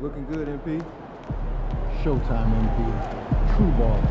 Looking good, MP. Showtime, MP. True balls.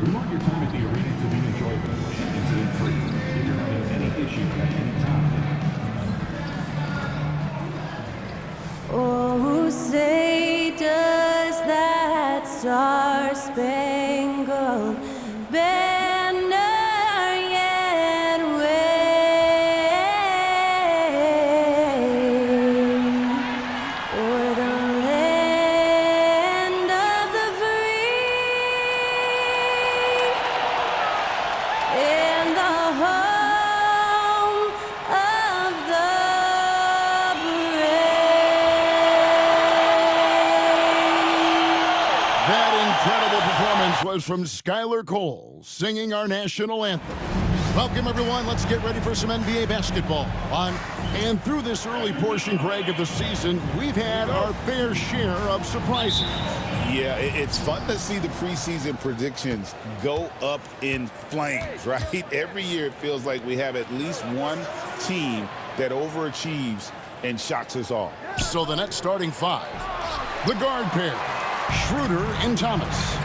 We want your time at the arena to be enjoyable and incident-free. If you're having any issue at any time. Oh, say does that star-spangled banner yet wave o'er the land of the free and the home of the brave. That incredible performance was from Skylar Cole, singing our national anthem. Welcome, everyone. Let's get ready for some NBA basketball. On and through this early portion, Greg, of the season, we've had our fair share of surprises. Yeah, it's fun to see the preseason predictions go up in flames, right? Every year it feels like we have at least one team that overachieves and shocks us all. So the Nets starting five. The guard pair, Schroeder and Thomas.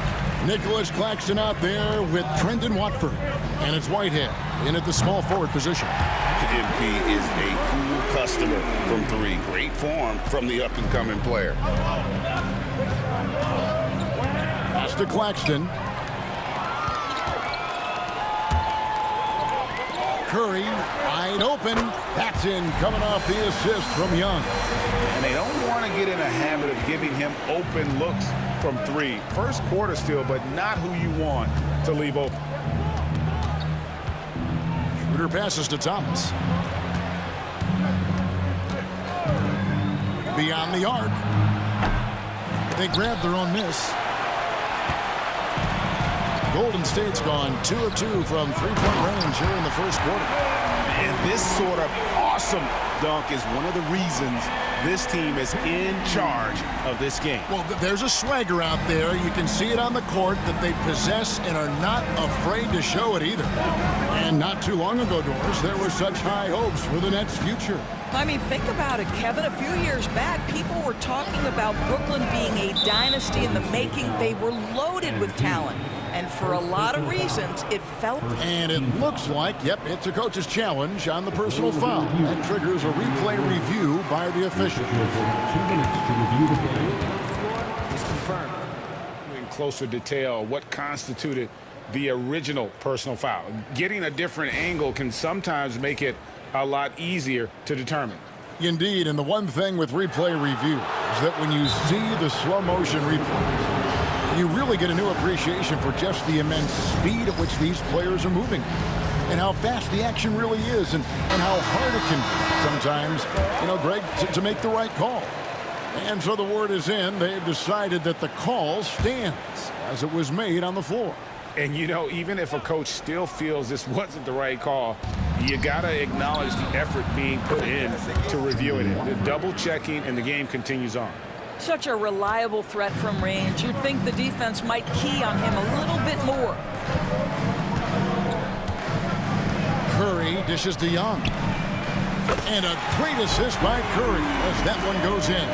Nicholas Claxton out there with Trendon Watford. And it's Whitehead in at the small forward position. MP is a cool customer from three. Great form from the up-and-coming player. Pass to Claxton. Curry wide open. That's in, coming off the assist from Young. And they don't want to get in a habit of giving him open looks from three. First quarter still, but not who you want to leave open. Schroeder passes to Thomas. Beyond the arc. They grab their own miss. Golden State's gone 2 of 2 from three-point range here in the first quarter. And this sort of awesome dunk is one of the reasons this team is in charge of this game. Well, there's a swagger out there. You can see it on the court that they possess and are not afraid to show it either. And not too long ago, Doris, there were such high hopes for the Nets' future. I mean, think about it, Kevin. A few years back, people were talking about Brooklyn being a dynasty in the making. They were loaded with talent. And for a lot of reasons, it felt... And it looks like, yep, it's a coach's challenge on the personal foul. That triggers a replay review by the official. 2 minutes to review the play. It's confirmed. In closer detail, what constituted the original personal foul. Getting a different angle can sometimes make it a lot easier to determine. Indeed, and the one thing with replay review is that when you see the slow motion replays, you really get a new appreciation for just the immense speed at which these players are moving and how fast the action really is and how hard it can be sometimes, Greg, to make the right call. And so the word is in. They've decided that the call stands as it was made on the floor. And, even if a coach still feels this wasn't the right call, you got to acknowledge the effort being put in to reviewing it. The double checking, and the game continues on. Such a reliable threat from range. You'd think the defense might key on him a little bit more. Curry dishes to Young. And a great assist by Curry as that one goes in.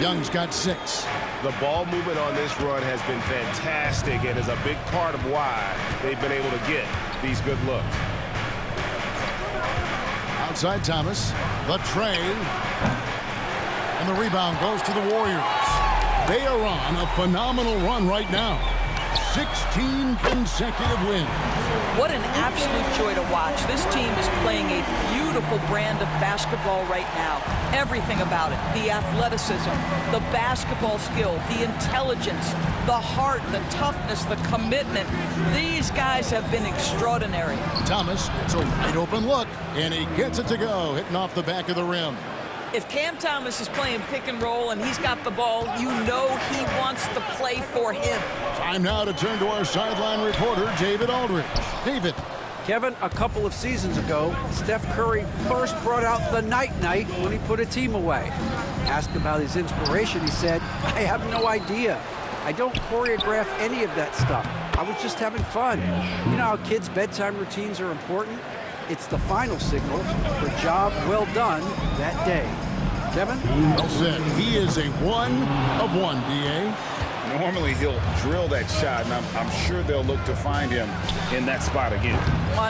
Young's got 6. The ball movement on this run has been fantastic and is a big part of why they've been able to get these good looks. Outside Thomas. The tray. And the rebound goes to the Warriors. They are on a phenomenal run right now. 16 consecutive wins. What an absolute joy to watch. This team is playing a beautiful brand of basketball right now. Everything about it. The athleticism, the basketball skill, the intelligence, the heart, the toughness, the commitment. These guys have been extraordinary. Thomas gets a wide open look, and he gets it to go, hitting off the back of the rim. If Cam Thomas is playing pick and roll and he's got the ball, you know he wants the play for him. Time now to turn to our sideline reporter, David Aldridge. David. Kevin, a couple of seasons ago, Steph Curry first brought out the night-night when he put a team away. Asked about his inspiration, he said, "I have no idea. I don't choreograph any of that stuff. I was just having fun." You know how kids' bedtime routines are important? It's the final signal for a job well done that day. Kevin? Well said. He is a 1 of 1, D.A. Normally he'll drill that shot, and I'm sure they'll look to find him in that spot again.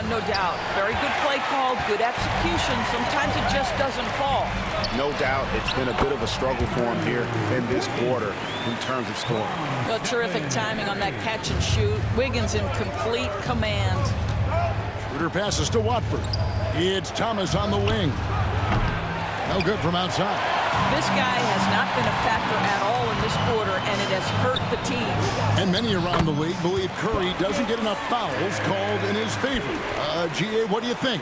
No doubt. Very good play call, good execution. Sometimes it just doesn't fall. No doubt it's been a bit of a struggle for him here in this quarter in terms of scoring. Well, terrific timing on that catch and shoot. Wiggins in complete command. Schroeder passes to Watford. It's Thomas on the wing. No good from outside. This guy has not been a factor at all in this quarter, and it has hurt the team. And many around the league believe Curry doesn't get enough fouls called in his favor. G.A., what do you think?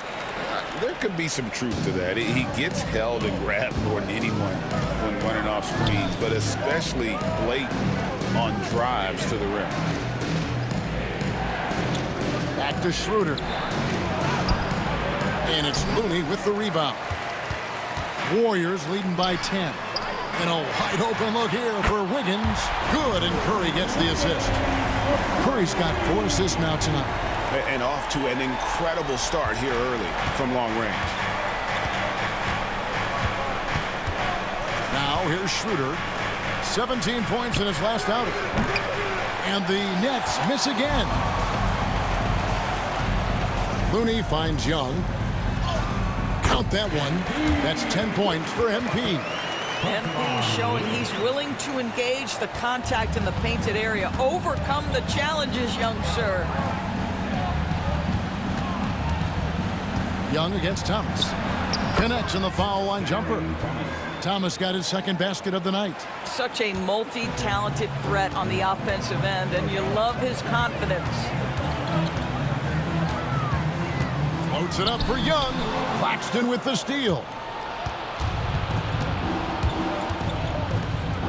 There could be some truth to that. He gets held and grabbed more than anyone when running off screens, but especially late on drives to the rim. Back to Schroeder. And it's Looney with the rebound. Warriors leading by 10. And a wide open look here for Wiggins. Good, and Curry gets the assist. Curry's got 4 assists now tonight. And off to an incredible start here early from long range. Now here's Schroeder. 17 points in his last outing. And the Nets miss again. Looney finds Young. Count that one. That's 10 points for MP. MP showing he's willing to engage the contact in the painted area. Overcome the challenges, young sir. Young against Thomas. Connects in the foul line jumper. Thomas got his second basket of the night. Such a multi-talented threat on the offensive end, and you love his confidence. Floats it up for Young. Claxton with the steal.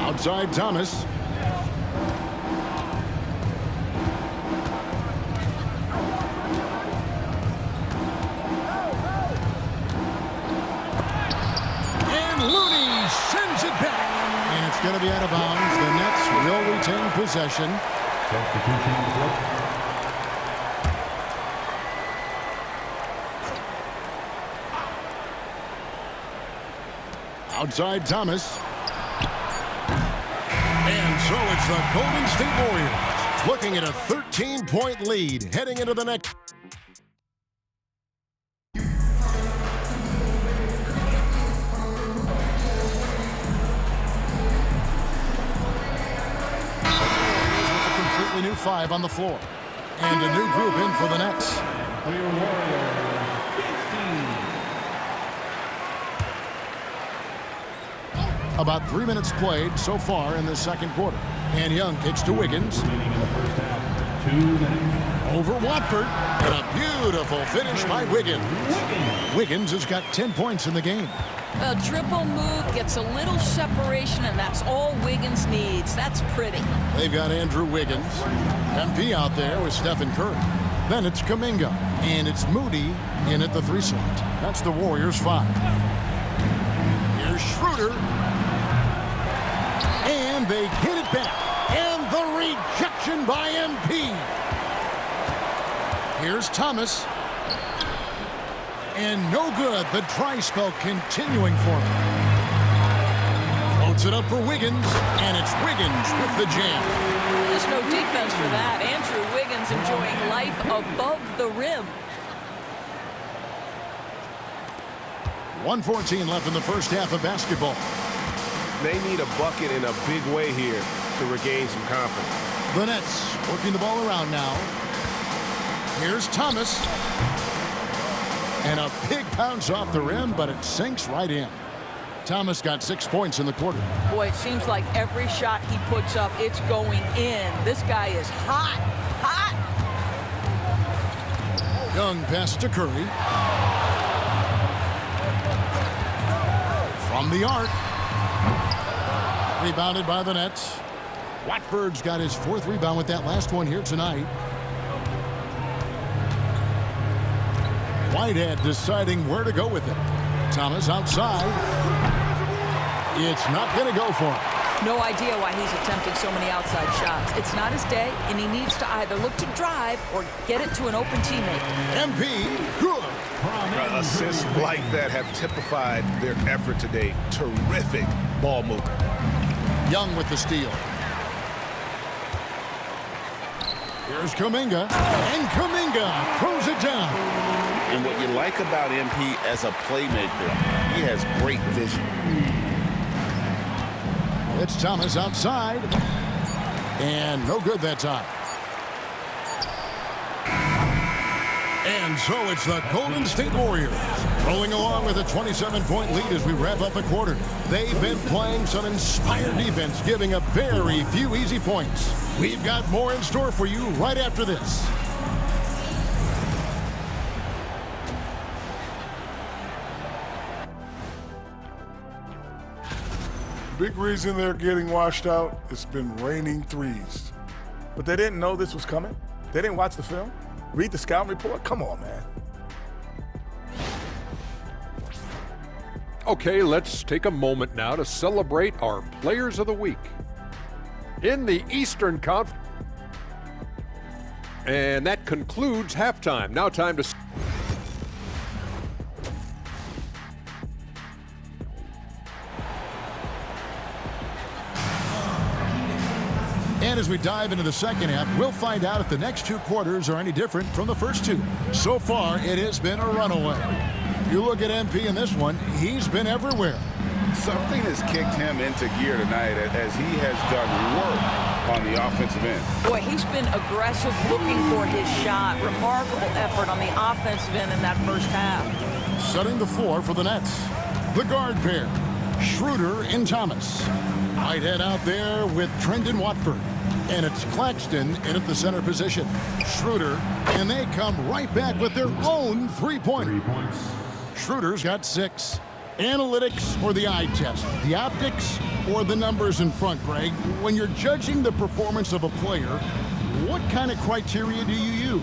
Outside Thomas. And Looney sends it back. And it's going to be out of bounds. The Nets will retain possession. Substitution on the floor. Outside Thomas. And so it's the Golden State Warriors looking at a 13-point lead heading into the next. With a completely new 5 on the floor. And a new group in for the Nets. For your Warriors, 15. About 3 minutes played so far in the second quarter. And Young kicks to Wiggins. Remaining in the first half, 2 minutes. Over Watford. And a beautiful finish by Wiggins. Wiggins has got 10 points in the game. A triple move gets a little separation, and that's all Wiggins needs. That's pretty. They've got Andrew Wiggins. MP out there with Stephen Curry. Then it's Kuminga. And it's Moody in at the 3 slot. That's the Warriors 5. Here's Schroeder. And they get it back. And the rejection by MP. Here's Thomas. And no good. The dry spell continuing for him. Floats it up for Wiggins. And it's Wiggins with the jam. There's no defense for that. Andrew Wiggins enjoying life above the rim. 1:14 left in the first half of basketball. They need a bucket in a big way here to regain some confidence. The Nets working the ball around now. Here's Thomas. And a big bounce off the rim, but it sinks right in. Thomas got 6 points in the quarter. Boy, it seems like every shot he puts up, it's going in. This guy is hot, hot. Young pass to Curry. From the arc. Rebounded by the Nets. Watford's got his 4th rebound with that last one here tonight. Whitehead deciding where to go with it. Thomas outside. It's not going to go for him. No idea why he's attempting so many outside shots. It's not his day, and he needs to either look to drive or get it to an open teammate. MP, good. Assists like that have typified their effort today. Terrific ball movement. Young with the steal. Here's Kuminga. And Kuminga throws it down. And what you like about MP as a playmaker, he has great vision. It's Thomas outside. And no good that time. And so it's the Golden State Warriors rolling along with a 27-point lead as we wrap up the quarter. They've been playing some inspired defense, giving up very few easy points. We've got more in store for you right after this. Big reason they're getting washed out, it's been raining threes. But they didn't know this was coming? They didn't watch the film? Read the scouting report? Come on, man. Okay, let's take a moment now to celebrate our Players of the Week. In the Eastern Conference. And that concludes halftime. Now time to... And as we dive into the second half, we'll find out if the next 2 quarters are any different from the first 2. So far, it has been a runaway. You look at MP in this one, he's been everywhere. Something has kicked him into gear tonight as he has done work on the offensive end. Boy, he's been aggressive looking for his shot. Remarkable effort on the offensive end in that first half. Setting the floor for the Nets. The guard pair, Schroeder and Thomas. Whitehead out there with Trendon Watford. And it's Claxton in at the center position. Schroeder, and they come right back with their own 3-pointer. 3 points. Schroeder's got 6. Analytics or the eye test? The optics or the numbers in front, Greg? When you're judging the performance of a player, what kind of criteria do you use?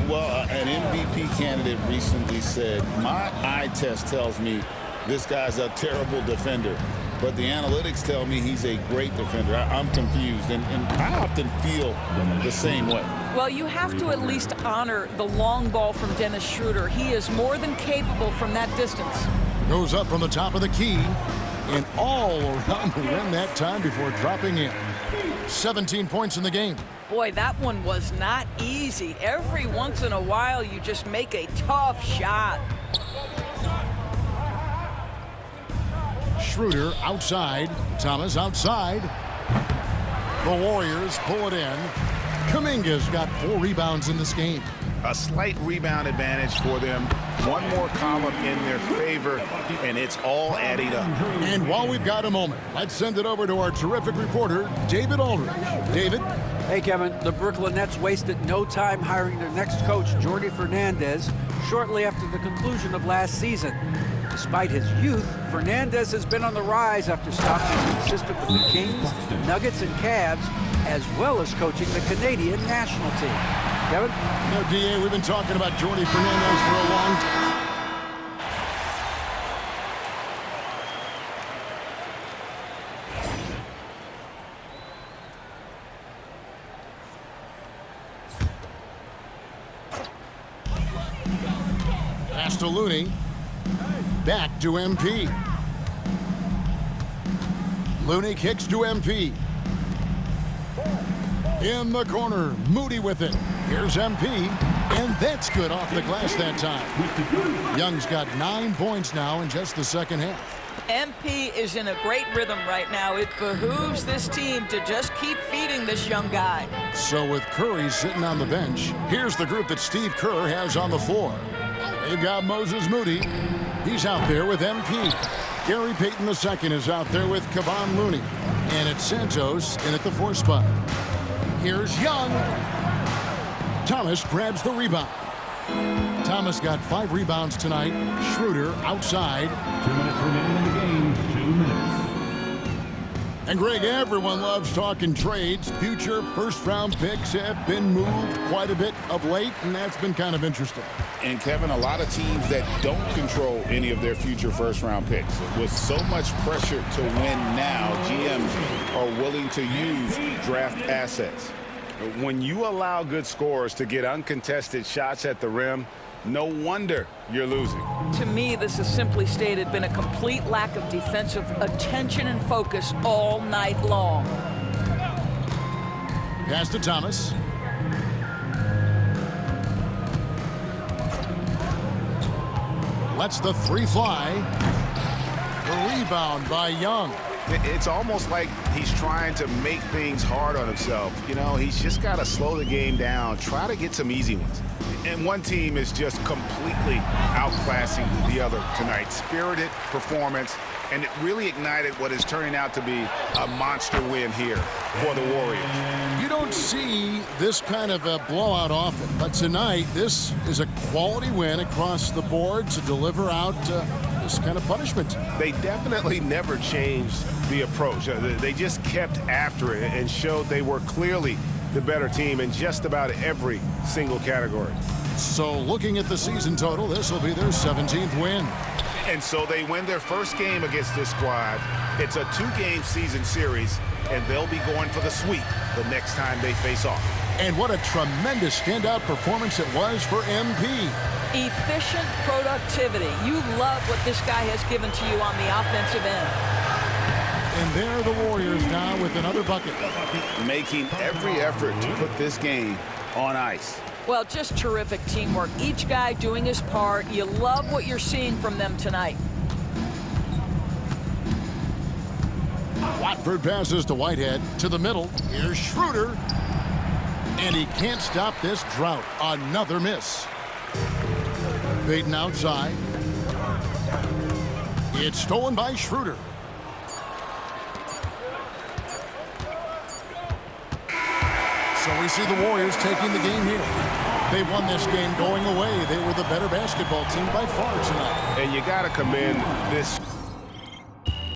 Well, an MVP candidate recently said, my eye test tells me this guy's a terrible defender, but the analytics tell me he's a great defender. I'm confused, and I often feel the same way. Well, you have to at least honor the long ball from Dennis Schroeder. He is more than capable from that distance. Goes up from the top of the key and all around the rim that time before dropping in. 17 points in the game. Boy, that one was not easy. Every once in a while, you just make a tough shot. Schroeder outside. Thomas outside. The Warriors pull it in. Kuminga's got 4 rebounds in this game. A slight rebound advantage for them. One more column in their favor, and it's all adding up. And while we've got a moment, let's send it over to our terrific reporter, David Aldridge. David? Hey, Kevin, the Brooklyn Nets wasted no time hiring their next coach, Jordi Fernandez, shortly after the conclusion of last season. Despite his youth, Fernandez has been on the rise after stopping as an assistant with the Kings, Nuggets, and Cavs, as well as coaching the Canadian national team. Kevin? No, DA, we've been talking about Jordi Fernandez for a long time. Pass to Looney. Back to MP. Looney kicks to MP. In the corner, Moody with it. Here's MP. And that's good off the glass that time. Young's got 9 points now in just the second half. MP is in a great rhythm right now. It behooves this team to just keep feeding this young guy. So with Curry sitting on the bench, here's the group that Steve Kerr has on the floor. They've got Moses Moody. He's out there with MP. Gary Payton II is out there with Kevon Looney. And it's Santos in at the 4 spot. Here's Young. Thomas grabs the rebound. Thomas got 5 rebounds tonight. Schroeder outside. 2 minutes remaining in the game. 2 minutes. And Greg, everyone loves talking trades. Future first-round picks have been moved quite a bit of late, and that's been kind of interesting. And Kevin, a lot of teams that don't control any of their future first-round picks. With so much pressure to win now, GMs are willing to use draft assets. When you allow good scorers to get uncontested shots at the rim, no wonder you're losing. To me, this has simply stated been a complete lack of defensive attention and focus all night long. Pass to Thomas. Lets the 3 fly. The rebound by Young. It's almost like he's trying to make things hard on himself. You know, he's just got to slow the game down, try to get some easy ones. And one team is just completely outclassing the other tonight. Spirited performance, and it really ignited what is turning out to be a monster win here for the Warriors. You don't see this kind of a blowout often, but tonight this is a quality win across the board to deliver out this kind of punishment. They definitely never changed the approach. They just kept after it and showed they were clearly the better team in just about every single category. So looking at the season total, this will be their 17th win. And so they win their first game against this squad. It's a 2-game season series, and they'll be going for the sweep the next time they face off. And what a tremendous standout performance it was for MP. Efficient productivity. You love what this guy has given to you on the offensive end. And there are the Warriors now with another bucket. Making every effort to put this game on ice. Well, just terrific teamwork. Each guy doing his part. You love what you're seeing from them tonight. Watford passes to Whitehead to the middle. Here's Schroeder. And he can't stop this drought. Another miss. Payton outside. It's stolen by Schroeder. So we see the Warriors taking the game here. They won this game going away. They were the better basketball team by far tonight. And you got to commend this